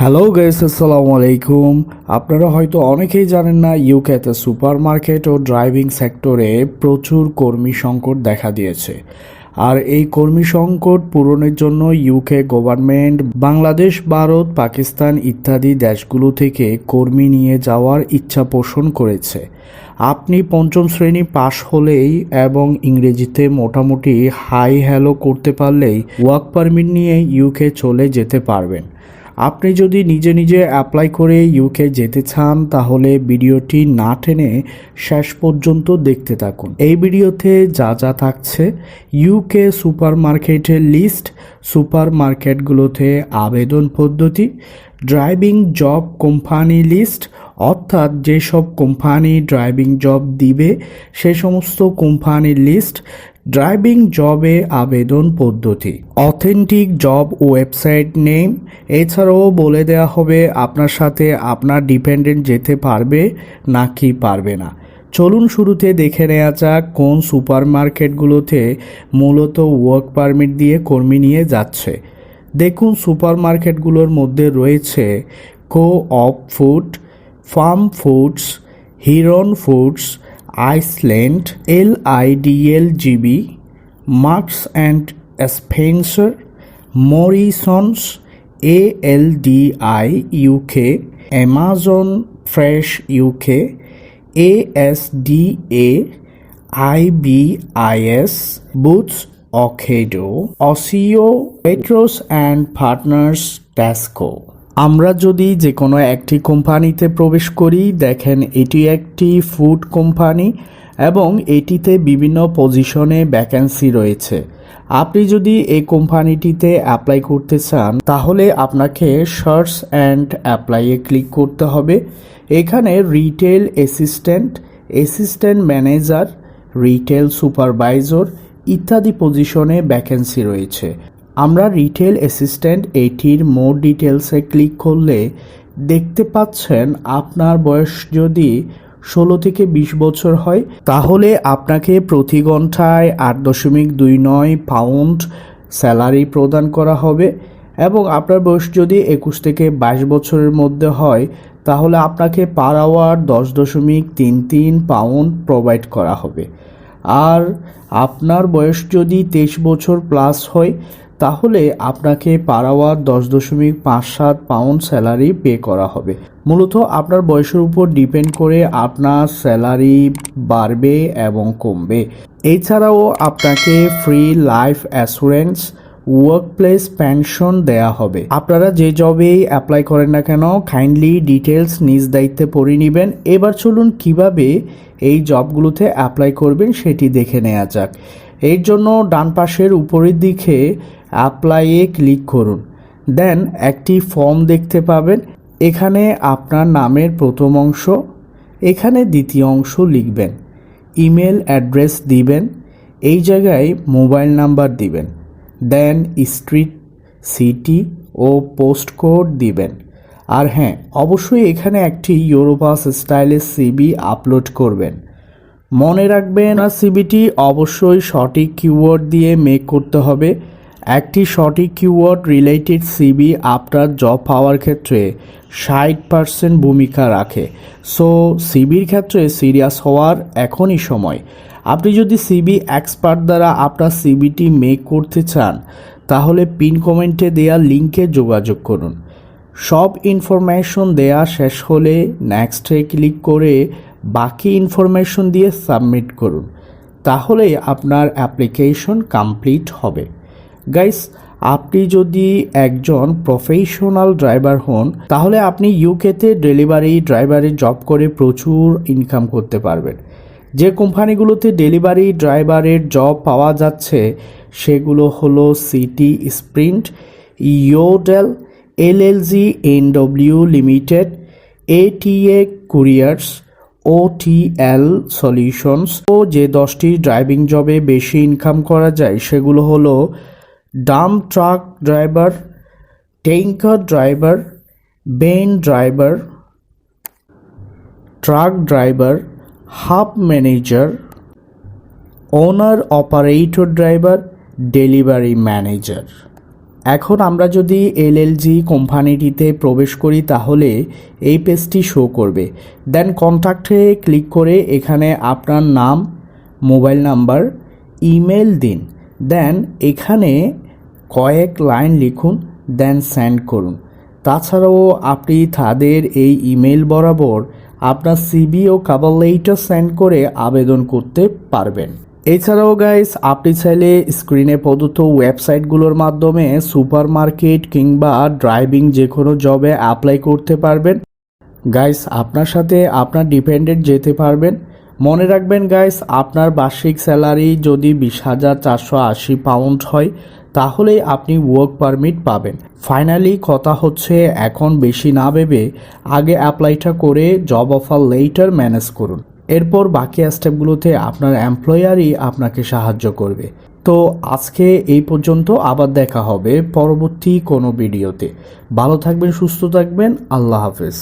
Hello guys, আসসালামু আলাইকুম। আপনারা হয়তো অনেকেই জানেন না, ইউকেতে সুপারমার্কেট ও ড্রাইভিং সেক্টরে প্রচুর কর্মী সংকট দেখা দিয়েছে। আর এই কর্মী সংকট পূরণের জন্য ইউকে গভর্নমেন্ট বাংলাদেশ, ভারত, পাকিস্তান ইত্যাদি দেশগুলো থেকে কর্মী নিয়ে যাওয়ার ইচ্ছা পোষণ করেছে। আপনি পঞ্চম শ্রেণী পাশ হলেই এবং ইংরেজিতে মোটামুটি হাই হ্যালো করতে পারলেই ওয়ার্ক পারমিট নিয়ে ইউকে চলে যেতে পারবেন। আপনি যদি নিজে নিজে অ্যাপ্লাই করে ইউকে যেতে চান তাহলে ভিডিওটি না টেনে শেষ পর্যন্ত দেখতে থাকুন। এই ভিডিওতে যা যা থাকছে: ইউকে সুপারমার্কেটের লিস্ট, সুপারমার্কেটগুলোতে আবেদন পদ্ধতি, ড্রাইভিং জব কোম্পানি লিস্ট, অর্থাৎ যেসব কোম্পানি ড্রাইভিং জব দিবে সে সমস্ত কোম্পানির লিস্ট, ড্রাইভিং জবে আবেদন পদ্ধতি, অথেন্টিক জব ওয়েবসাইট নেম। এছাড়াও বলে দেওয়া হবে আপনার সাথে আপনার ডিপেন্ডেন্ট যেতে পারবে নাকি পারবে না। চলুন শুরুতে দেখে নেওয়া যাক কোন সুপারমার্কেটগুলোতে মূলত ওয়ার্ক পারমিট দিয়ে কর্মী নিয়ে যাচ্ছে। দেখুন, সুপারমার্কেটগুলোর মধ্যে রয়েছে co op food, farm foods, Heron foods, Iceland, LIDLGB, Marks and Spencer, Morrisons, ALDI UK, Amazon fresh UK, ASDA, IBIS, Boots Ocado, অসিও, পেট্রোস অ্যান্ড পার্টনার্স, ট্যাসকো। আমরা যদি যে কোনো একটি কোম্পানিতে প্রবেশ করি, দেখেন এটি একটি ফুড কোম্পানি এবং এটিতে বিভিন্ন পজিশনে ভ্যাকেন্সি রয়েছে। আপনি যদি এই কোম্পানিটিতে অ্যাপ্লাই করতে চান তাহলে আপনাকে সার্চ অ্যান্ড অ্যাপ্লাইয়ে ক্লিক করতে হবে। এখানে retail assistant, assistant manager, retail supervisor ইত্যাদি পজিশনে ভ্যাকেন্সি রয়েছে। আমরা রিটেল অ্যাসিস্ট্যান্ট এটির মোর ডিটেলসে ক্লিক করলে দেখতে পাচ্ছেন আপনার বয়স যদি 16 থেকে 20 বছর হয় তাহলে আপনাকে প্রতি ঘন্টায় 8.29 পাউন্ড স্যালারি প্রদান করা হবে এবং আপনার বয়স যদি 21 থেকে 22 বছরের মধ্যে হয় তাহলে আপনাকে পার আওয়ার 10.33 পাউন্ড প্রোভাইড করা হবে। আর আপনার বয়স যদি 23 বছর প্লাস হয় তাহলে আপনাকে per hour 10.57 pound salary pay করা হবে। মূলত আপনার বয়সের উপর ডিপেন্ড করে আপনার স্যালারি বাড়বে এবং কমবে। এছাড়াও আপনাকে free life assurance, workplace pension দেয়া হবে। আপনারা যে জবেই অ্যাপ্লাই করেন না কেন কাইন্ডলি ডিটেলস নিজ দায়িত্বে পড়ে নেবেন। এবার চলুন কিভাবে এই জবগুলোতে অ্যাপ্লাই করবেন সেটি দেখে নেওয়া যাক। এর জন্য ডান পাশের উপরের দিকে অ্যাপ্লাইয়ে ক্লিক করুন। দেন একটি ফর্ম দেখতে পাবেন। এখানে আপনার নামের প্রথম অংশ, এখানে দ্বিতীয় অংশ লিখবেন, ইমেল অ্যাড্রেস দিবেন, এই জায়গায় মোবাইল নাম্বার দিবেন, দেন স্ট্রিট, সিটি ও পোস্ট কোড দিবেন। আর হ্যাঁ, অবশ্যই এখানে একটি ইউরোপাস স্টাইলের সিভি আপলোড করবেন। মনে রাখবেন আর সিভিটি অবশ্যই সঠিক কিওয়ার্ড দিয়ে মেক করতে হবে। একটি সঠিক কিওয়ার্ড রিলেটেড সিভি আপনার জব পাওয়ার ক্ষেত্রে 60% ভূমিকা রাখে। সো সিভির ক্ষেত্রে সিরিয়াস হওয়ার এখনই সময়। আপনি যদি সিভি এক্সপার্ট দ্বারা আপনার সিভিটি মেক করতে চান তাহলে পিন কমেন্টে দেওয়া লিঙ্কে যোগাযোগ করুন। সব ইনফরমেশন দেয়া শেষ হলে নেক্সটে ক্লিক করে বাকি ইনফরমেশন দিয়ে সাবমিট করুন, তাহলে আপনার অ্যাপ্লিকেশন কমপ্লিট হবে। গাইস, আপনি যদি একজন প্রফেশনাল ড্রাইভার হন তাহলে আপনি ইউকেতে ডেলিভারি ড্রাইভারের জব করে প্রচুর ইনকাম করতে পারবেন। যে কোম্পানিগুলোতে ডেলিভারি ড্রাইভারের জব পাওয়া যাচ্ছে সেগুলো হলো City Sprint, Yodel, LLG NW limited, ATA couriers, OTL solutions. ও যে 10টি ড্রাইভিং জবে বেশি ইনকাম করা যায় সেগুলো হলো dump truck driver, tanker driver, van driver, truck driver, hub manager, owner operator driver, delivery manager. এখন আমরা যদি এলএলজি কোম্পানিটিতে প্রবেশ করি তাহলে এই পেজটি শো করবে। দেন কন্ট্যাক্টে ক্লিক করে এখানে আপনার নাম, মোবাইল নাম্বার, ইমেল দিন। দেন এখানে কয়েক লাইন লিখুন, দেন সেন্ড করুন। তাছাড়াও আপনি তাদের এই ইমেল বরাবর আপনার সিভি ও কভার লেটার সেন্ড করে আবেদন করতে পারবেন। এছাড়াও গাইস আপনি চাইলে স্ক্রিনে প্রদত্ত ওয়েবসাইটগুলোর মাধ্যমে সুপারমার্কেট কিংবা ড্রাইভিং যে কোনো জবে অ্যাপ্লাই করতে পারবেন। গাইস আপনার সাথে আপনার ডিপেন্ডেন্ট যেতে পারবেন। মনে রাখবেন গাইস, আপনার বার্ষিক স্যালারি যদি 20,480 পাউন্ড হয় তাহলেই আপনি ওয়ার্ক পারমিট পাবেন। ফাইনালি কথা হচ্ছে, এখন বেশি না ভেবে আগে অ্যাপ্লাইটা করে জব অফার লেটার ম্যানেজ করুন। এরপর বাকি স্টেপগুলোতে আপনার এমপ্লয়ারই আপনাকে সাহায্য করবে। তো আজকে এই পর্যন্ত, আবার দেখা হবে পরবর্তী কোনো ভিডিওতে। ভালো থাকবেন, সুস্থ থাকবেন, আল্লাহ হাফেজ।